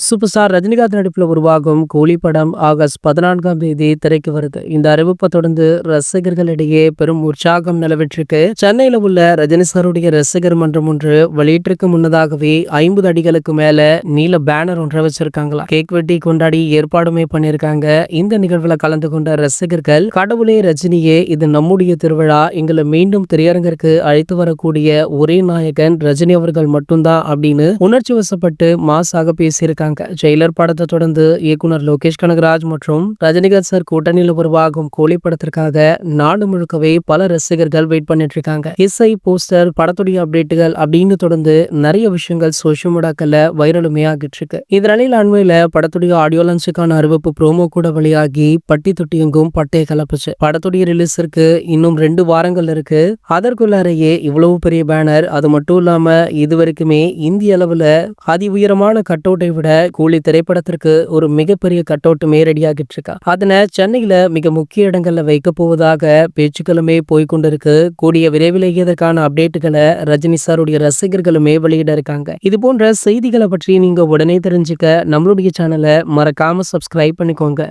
Super star Rajinikanth நடிப்பில் உருவாகும் கூலி படம் ஆகஸ்ட் 14ஆம் தேதி திரைக்கு வருது. இந்த அறிவிப்பை தொடர்ந்து ரசிகர்களிடையே பெரும் உற்சாகம் நிலவிட்டிருக்கு. சென்னையில உள்ள ரஜினி சாருடைய ரசிகர் மன்றம் ஒன்று வெளியீட்டிற்கு முன்னதாகவே 50 அடிகளுக்கு மேல நீல பேனர் ஒன்றை வச்சிருக்காங்களா. கேக் வெட்டி கொண்டாடி ஏற்பாடுமே பண்ணியிருக்காங்க. இந்த நிகழ்வுல கலந்து கொண்ட ரசிகர்கள், கடவுளே ரஜினியே, இது நம்முடைய திருவிழா, எங்களை மீண்டும் திரையரங்கிற்கு அழைத்து வரக்கூடிய ஒரே நாயகன் ரஜினி அவர்கள் மட்டும்தான் அப்படின்னு உணர்ச்சி வசப்பட்டு மாசாக பேசியிருக்காங்க. ஜெயிலர் படத்தை தொடர்ந்து இயக்குனர் லோகேஷ் கனகராஜ் மற்றும் ரஜினிகாந்த் சார் கூட்டணியில் உருவாகும் கூலி படத்திற்காக நாடு முழுக்கவே பல ரசிகர்கள் வெயிட் பண்ணிட்டு இருக்காங்க. இசை, போஸ்டர், படத்துடைய அப்டேட்டுகள் அப்படின்னு தொடர்ந்து நிறைய விஷயங்கள் சோஷியல் மீடியாக்கள்ல வைரலுமே ஆகிட்டு இருக்கு. இந்த நிலையில் அண்மையில படத்துடைய ஆடியோ லான்ச்சுக்கான அறிவிப்பு ப்ரோமோ கூட வெளியாகி பட்டி தொட்டி எங்கும் பட்டையை கலப்புச்சு. படத்துடைய ரிலீஸிற்கு இன்னும் 2 வாரங்கள் இருக்கு. அதற்குள்ளாரையே இவ்வளவு பெரிய பேனர், அது மட்டும் இல்லாம இதுவரைக்குமே இந்திய அளவுல அதி உயரமான கட் அவுட்டை விட கூலி திரைப்படத்திற்கு ஒரு மிகப்பெரிய கட் அவுட்டுமே ரெடியாகிட்டு இருக்கா. அதனை சென்னையில மிக முக்கிய இடங்கள்ல வைக்க போவதாக பேச்சுக்களுமே போய்கொண்டிருக்கு. கூடிய விரைவிலேயே இதற்கான அப்டேட்டுகளை ரஜினி சாருடைய ரசிகர்களுமே வெளியிட இருக்காங்க. இது போன்ற செய்திகளை பற்றி நீங்க உடனே தெரிஞ்சுக்க நம்மளுடைய சேனலை மறக்காம சப்ஸ்கிரைப் பண்ணிக்கோங்க.